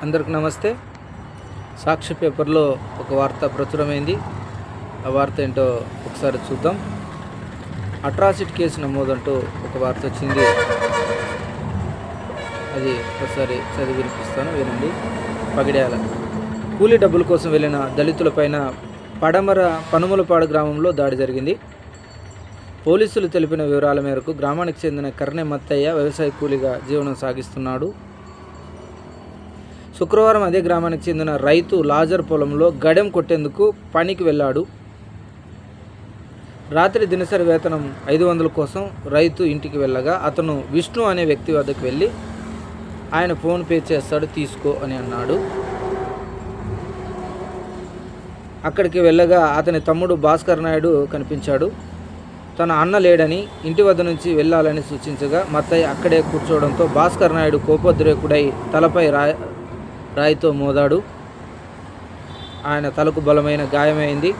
అందరికి నమస్తే. సాక్షి పేపర్లో ఒక వార్త ప్రచురమైంది. ఆ వార్త ఏంటో ఒకసారి చూద్దాం. అట్రాసిటీ కేసు నమోదంటూ ఒక వార్త వచ్చింది. అది ఒకసారి చదివి వినిపిస్తాను, వినండి. పగిడ్యాల కూలీ డబ్బుల కోసం వెళ్ళిన దళితులపైన పడమర పనుమలపాడు గ్రామంలో దాడి జరిగింది. పోలీసులు తెలిపిన వివరాల మేరకు గ్రామానికి చెందిన కర్నె మత్తయ్య వ్యవసాయ కూలీగా జీవనం సాగిస్తున్నాడు. శుక్రవారం అదే గ్రామానికి చెందిన రైతు లాజర్ పొలంలో గడెం కొట్టేందుకు పనికి వెళ్ళాడు. రాత్రి దినసరి వేతనం 500 కోసం రైతు ఇంటికి వెళ్ళగా అతను విష్ణు అనే వ్యక్తి వద్దకు వెళ్ళి ఆయన ఫోన్ పే చేస్తాడు, తీసుకో అని అన్నాడు. అక్కడికి వెళ్ళగా అతని తమ్ముడు భాస్కర్ నాయుడు కనిపించాడు. తన అన్న లేడని ఇంటి వద్ద నుంచి వెళ్ళాలని సూచించగా మత్తయ్య అక్కడే కూర్చోవడంతో భాస్కర్ నాయుడు కోపోద్రేకుడై తలపై రాయితో మోదాడు. ఆయన తలకు బలమైన గాయమైంది.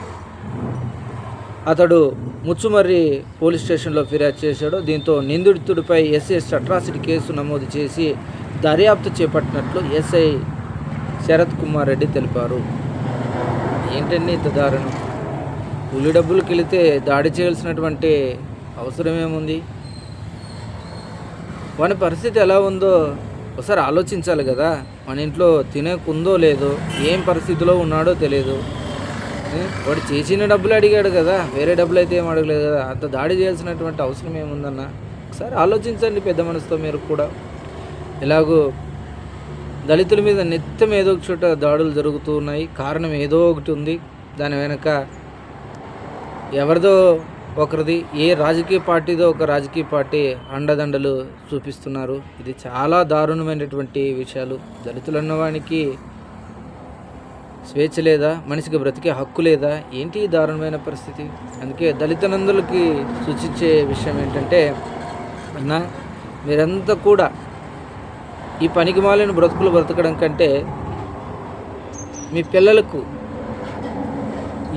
అతడు ముచ్చుమర్రి పోలీస్ స్టేషన్లో ఫిర్యాదు చేశాడు. దీంతో నిందితుడిపై ఎస్సీ అట్రాసిటీ కేసు నమోదు చేసి దర్యాప్తు చేపట్టినట్లు ఎస్ఐ శరత్ కుమార్ రెడ్డి తెలిపారు. ఏంటండి ఇంత దారుణం? కూలి డబ్బులకు వెళితే దాడి చేయాల్సినటువంటి అవసరం ఏముంది? వాని పరిస్థితి ఎలా ఉందో ఒకసారి ఆలోచించాలి కదా. మన ఇంట్లో తినేకుందో లేదో, ఏం పరిస్థితిలో ఉన్నాడో తెలియదు. వాడు చేసిన డబ్బులు అడిగాడు కదా, వేరే డబ్బులు అయితే ఏం అడగలేదు కదా. అంత దాడి చేయాల్సినటువంటి అవసరం ఏముందన్న ఒకసారి ఆలోచించండి పెద్ద మనసుతో మీరు కూడా. ఎలాగో దళితుల మీద నిత్యం ఏదో ఒక చోట దాడులు జరుగుతూ ఉన్నాయి. కారణం ఏదో ఒకటి ఉంది. దాని వెనక ఎవరిదో ఒకరిది, ఏ రాజకీయ పార్టీదో ఒక రాజకీయ పార్టీ అండదండలు చూపిస్తున్నారు. ఇది చాలా దారుణమైనటువంటి విషయాలు. దళితులు అన్నవానికి స్వేచ్ఛ లేదా? మనిషికి బ్రతికే హక్కు లేదా? ఏంటి ఈ దారుణమైన పరిస్థితి? అందుకే దళితులందరికీ సూచించే విషయం ఏంటంటే, అన్న మీరంతా కూడా ఈ పనికి మాలిన బ్రతుకులు బ్రతకడం కంటే మీ పిల్లలకు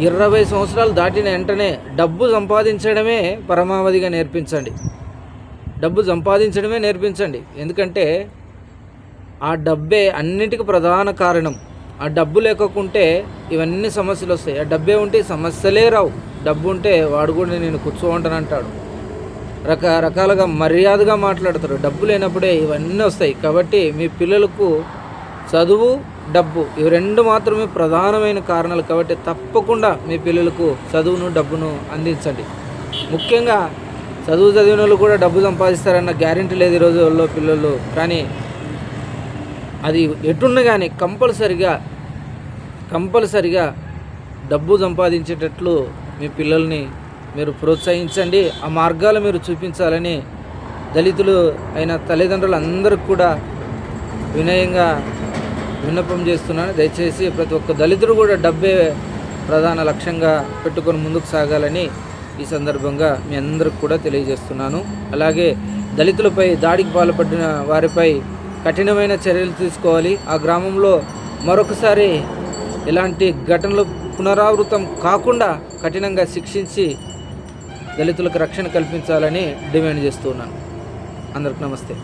20 సంవత్సరాలు దాటిన వెంటనే డబ్బు సంపాదించడమే పరమావధిగా నేర్పించండి. డబ్బు సంపాదించడమే నేర్పించండి. ఎందుకంటే ఆ డబ్బే అన్నిటికీ ప్రధాన కారణం. ఆ డబ్బు లేకుంటే ఇవన్నీ సమస్యలు వస్తాయి. ఆ డబ్బే ఉంటే సమస్యలే రావు. డబ్బు ఉంటే వాడు కూడా నేను కూర్చోంటానంటాడు. రకరకాలుగా మర్యాదగా మాట్లాడతారు. డబ్బు లేనప్పుడే ఇవన్నీ వస్తాయి. కాబట్టి మీ పిల్లలకు చదువు, డబ్బు ఇవి రెండు మాత్రమే ప్రధానమైన కారణాలు. కాబట్టి తప్పకుండా మీ పిల్లలకు చదువును, డబ్బును అందించండి. ముఖ్యంగా చదివిన వాళ్ళు కూడా డబ్బు సంపాదిస్తారన్న గ్యారెంటీ లేదు ఈ రోజుల్లో పిల్లలు. కానీ అది ఎటున్నా కానీ కంపల్సరిగా డబ్బు సంపాదించేటట్లు మీ పిల్లల్ని మీరు ప్రోత్సహించండి. ఆ మార్గాలు మీరు చూపించాలని దళితులు అయిన తల్లిదండ్రులందరికీ కూడా వినయంగా విన్నపం చేస్తున్నాను. దయచేసి ప్రతి ఒక్క దళితుడు కూడా డబ్బే ప్రధాన లక్ష్యంగా పెట్టుకొని ముందుకు సాగాలని ఈ సందర్భంగా మీ అందరికి కూడా తెలియజేస్తున్నాను. అలాగే దళితులపై దాడికి పాల్పడిన వారిపై కఠినమైన చర్యలు తీసుకోవాలి. ఆ గ్రామంలో మరొకసారి ఇలాంటి ఘటనలు పునరావృతం కాకుండా కఠినంగా శిక్షించి దళితులకు రక్షణ కల్పించాలని డిమాండ్ చేస్తున్నాను. అందరికి నమస్తే.